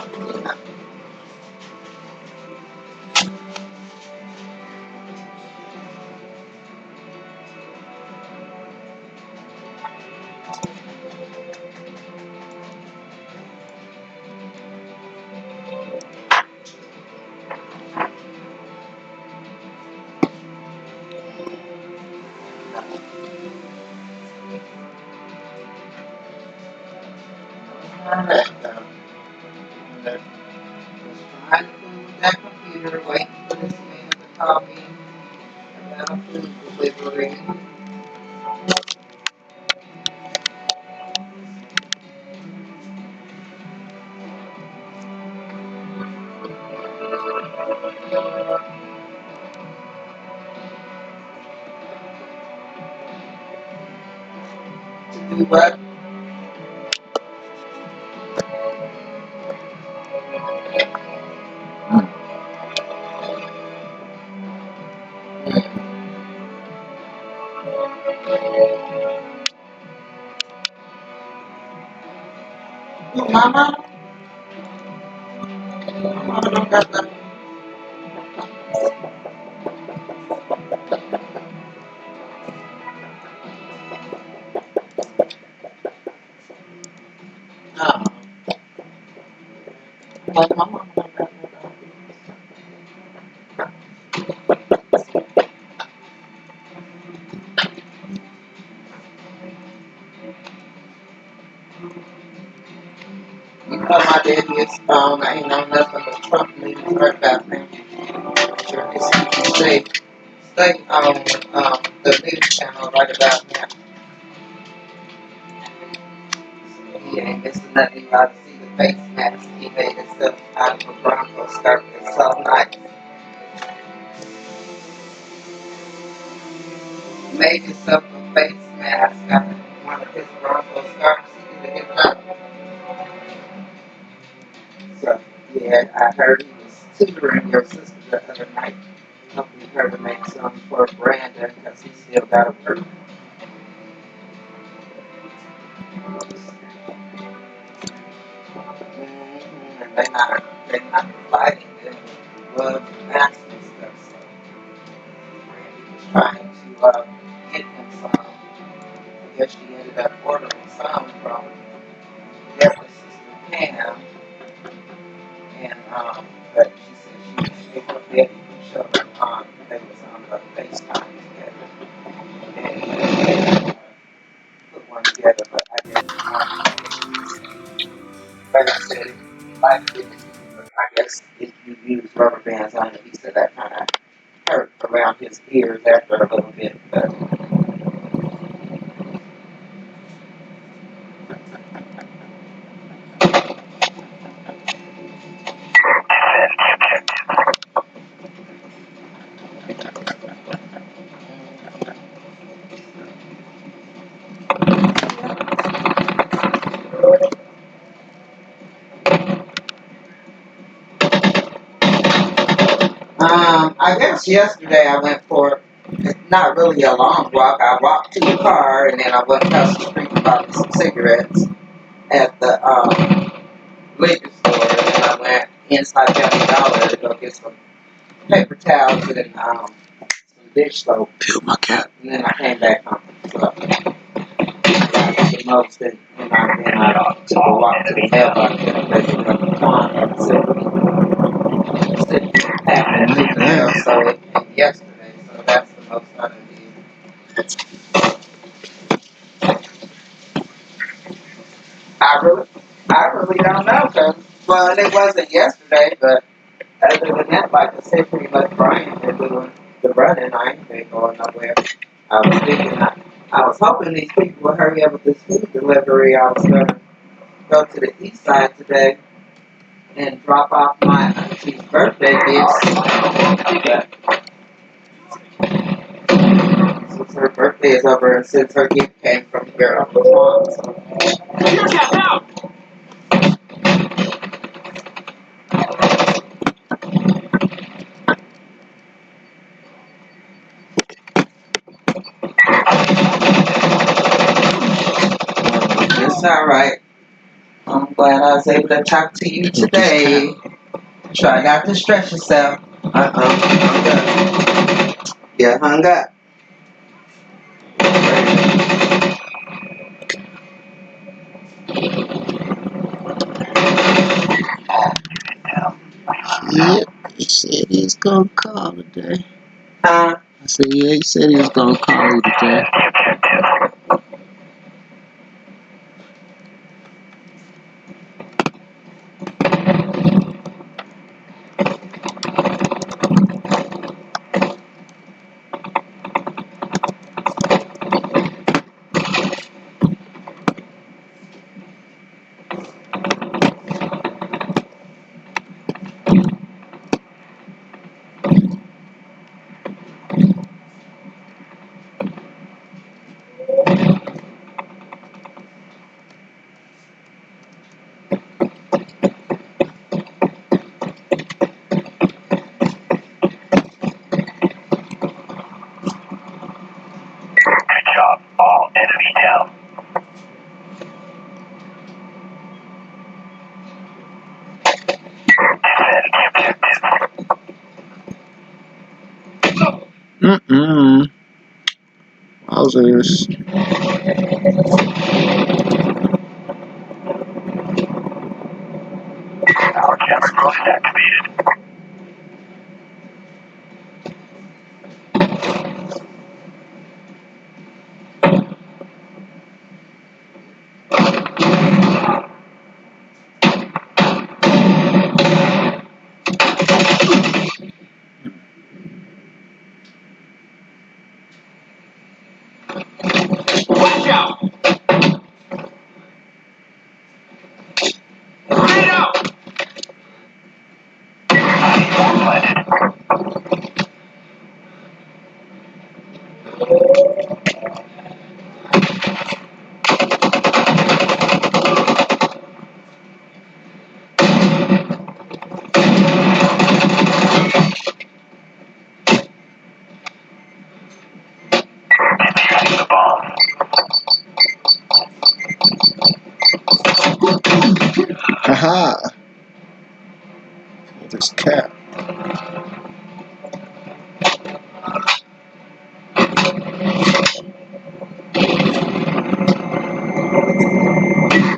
trying to move that computer, waiting for this man to call me about food delivery. To do what? Mama? Mama don't got the. No. Like, mama don't got the. You know my daddy is ain't know nothing but Trump news right about now. Sure, it's stay on the news channel right about now. He ain't missing nothing. You ought to see the face mask he made himself out of a Bronco skirt. It's so nice. Made himself a face mask out of one of his Bronco skirts. He did a good job. So, yeah, I heard he was tutoring your sister the other night, helping her to make some for Brandon because he still got a work. And they're not providing them with gloves and masks and stuff. So Randy was trying to get him some. I guess she ended up ordering some from their sister Pam. But she said she was there to show her they was on the FaceTime together. And put one together, but I guess like I said, like I guess if you use rubber bands on it, he said that kind of hurt around his ears after a little bit. But I guess yesterday I went for not really a long walk. I walked to the car and then I went across the street and bought me some cigarettes at the liquor store. And then I went inside Family Dollar to go get some paper towels and some dish soap. Peel my cap. And then I came back home. So the most that when I took a walk to the mailbox and I picked up the Quan had said happened in there, so it came yesterday. So that's the most I did. I really don't know, cause well, it wasn't yesterday, but other than that, like I said, pretty much Brian been doing the running. I ain't been going nowhere. I was thinking, I was hoping these people would hurry up with this food delivery. I was gonna go to the east side today and drop off my auntie's birthday gifts. But since her birthday is over and since her gift came from your Uncle Tom, so. It's all right. I'm glad I was able to talk to you today. Try not to stress yourself. Hung up. Yeah, hung up. Yep, he said he's gonna call today. Huh? I said, yeah, he said he was gonna call you today. Wowzers. Our camera close activated. Watch out! Grenade out! Haha. This cap.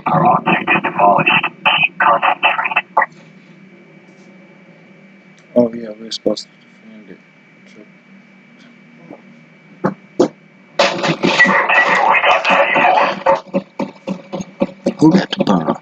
Our object is demolished. Concentrate. Who got the bomb?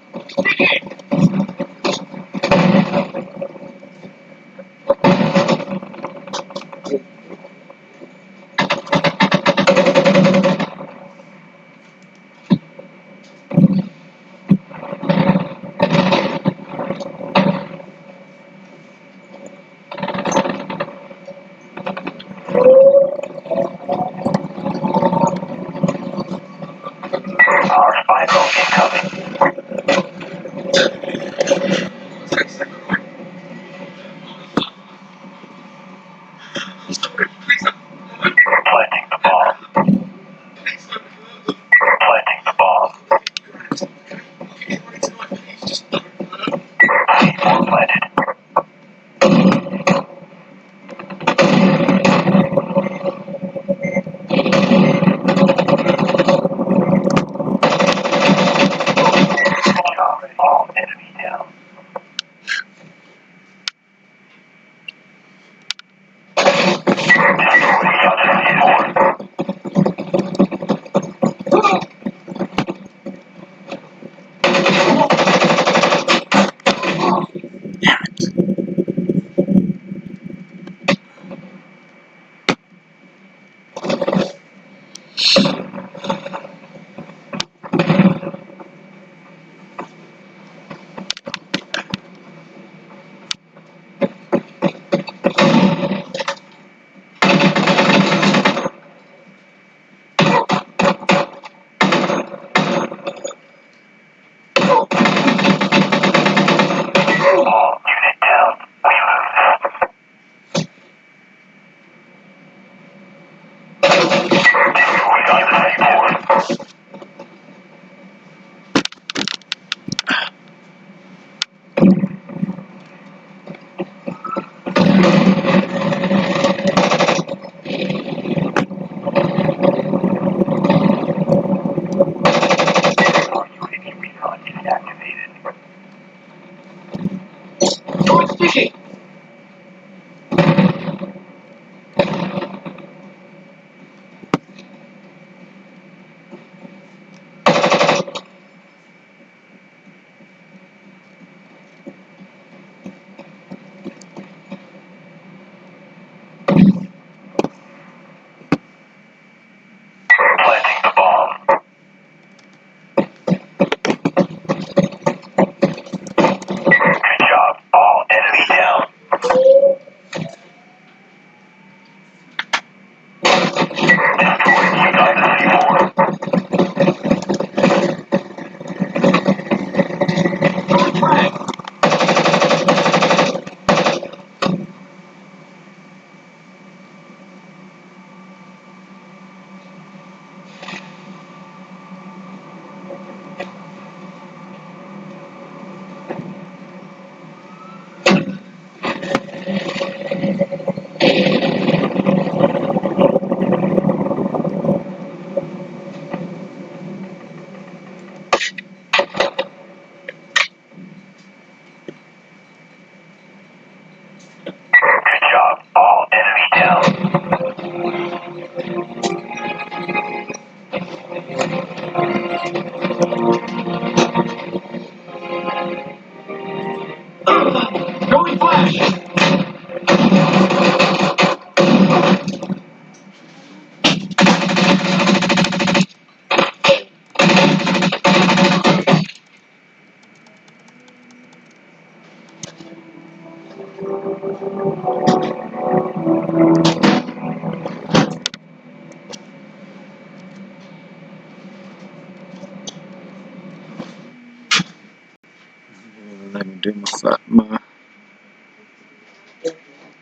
Let me do my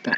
thing.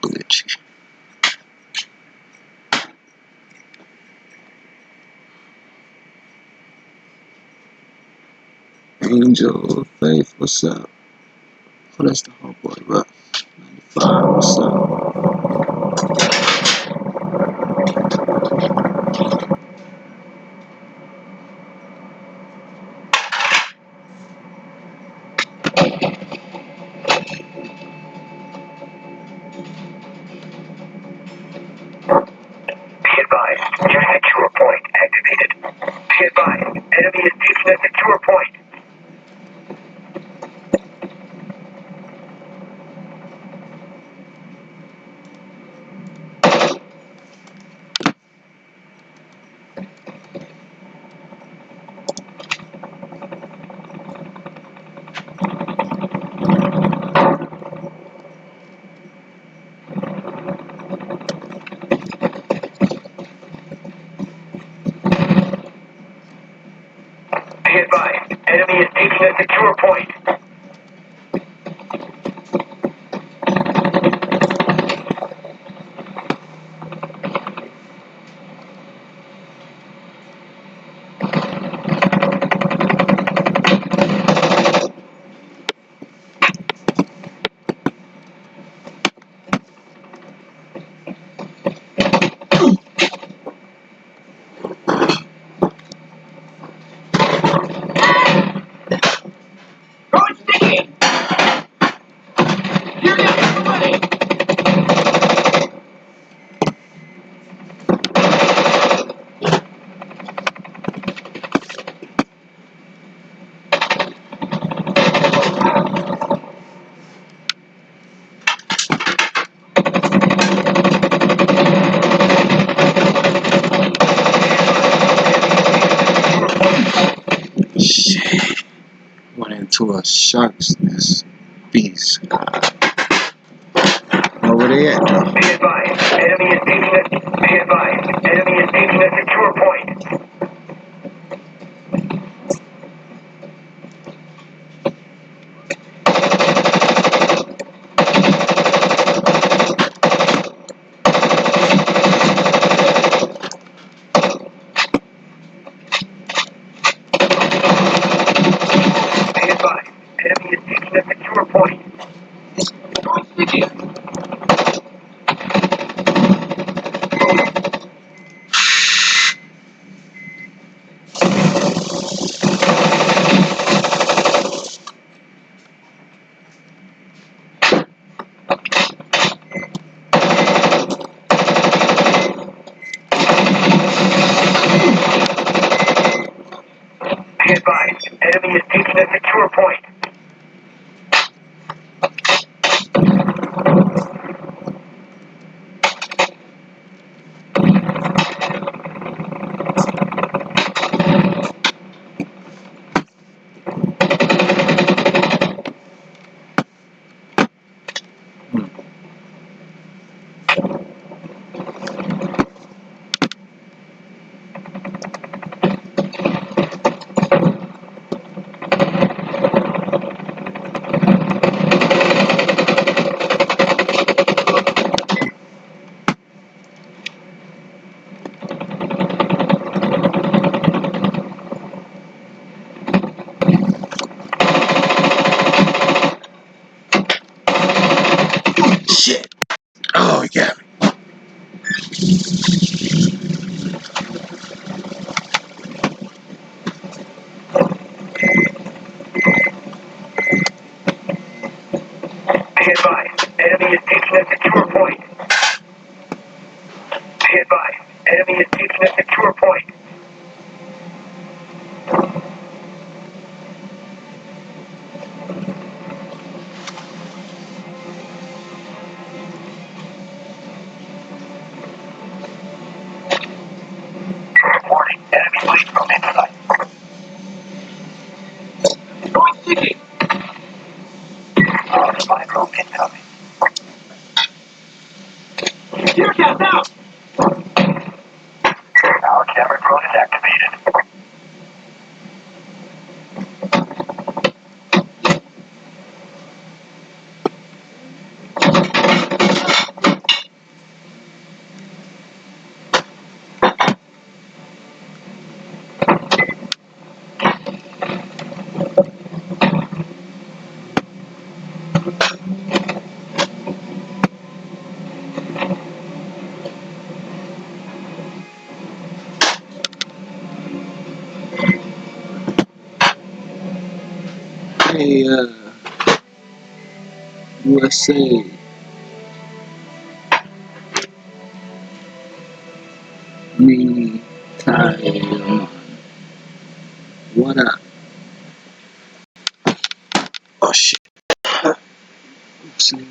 Glitch. Angel of Faith, what's up? Oh, that's the homeboy, bro. 95, what's up? Be advised, your secure point activated. Be advised, enemy is taking a secure point. Be advised, enemy is taking a secure point. Going sticky! Here goes somebody! Shit. Went into a shark's nest. Beast. Over there. Be advised, enemy is taking a... Be advised, enemy is taking a secure point. Be advised, enemy is taking a secure point. Going sticky! Be advised, enemy is taking a secure point. Shit. Oh, yeah. Be advised, enemy is taking a secure point. Be advised, enemy is taking a secure point. Micro incoming. Here, get now! Our camera drone is activated. Hey, USA, me, Ty, what up? Oh shit. Oopsie.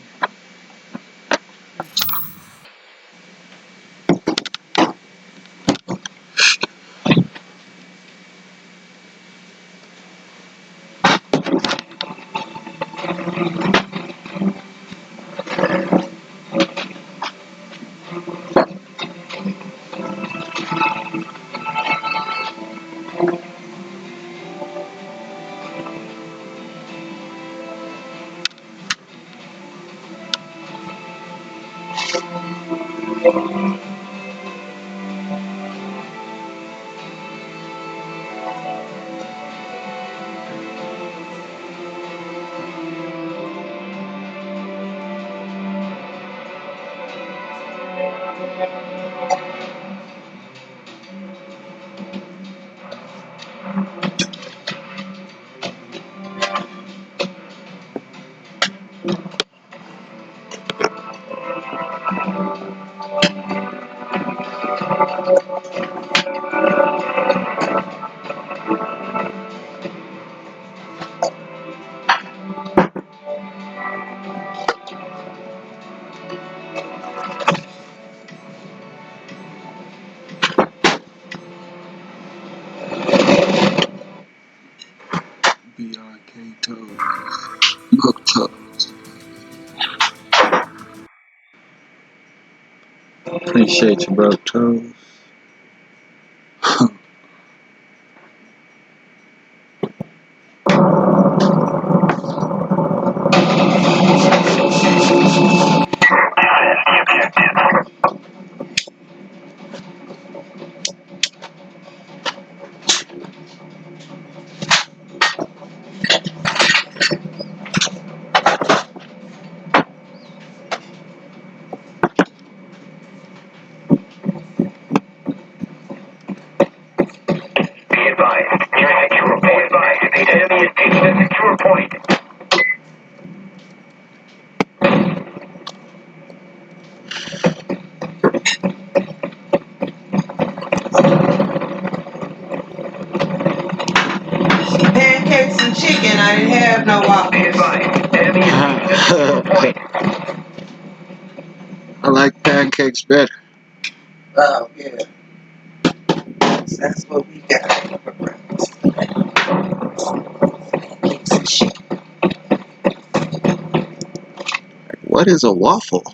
BRK toes. Book toes. Appreciate you, bro, toes. Be advised, your secure point. The enemy is taking a secure point. Pancakes and chicken. I didn't have no Be waffles. advised, enemy is taking a secure point. I like pancakes better. Oh, yeah. That's what we got for breakfast. Pancakes and chicken. What is a waffle?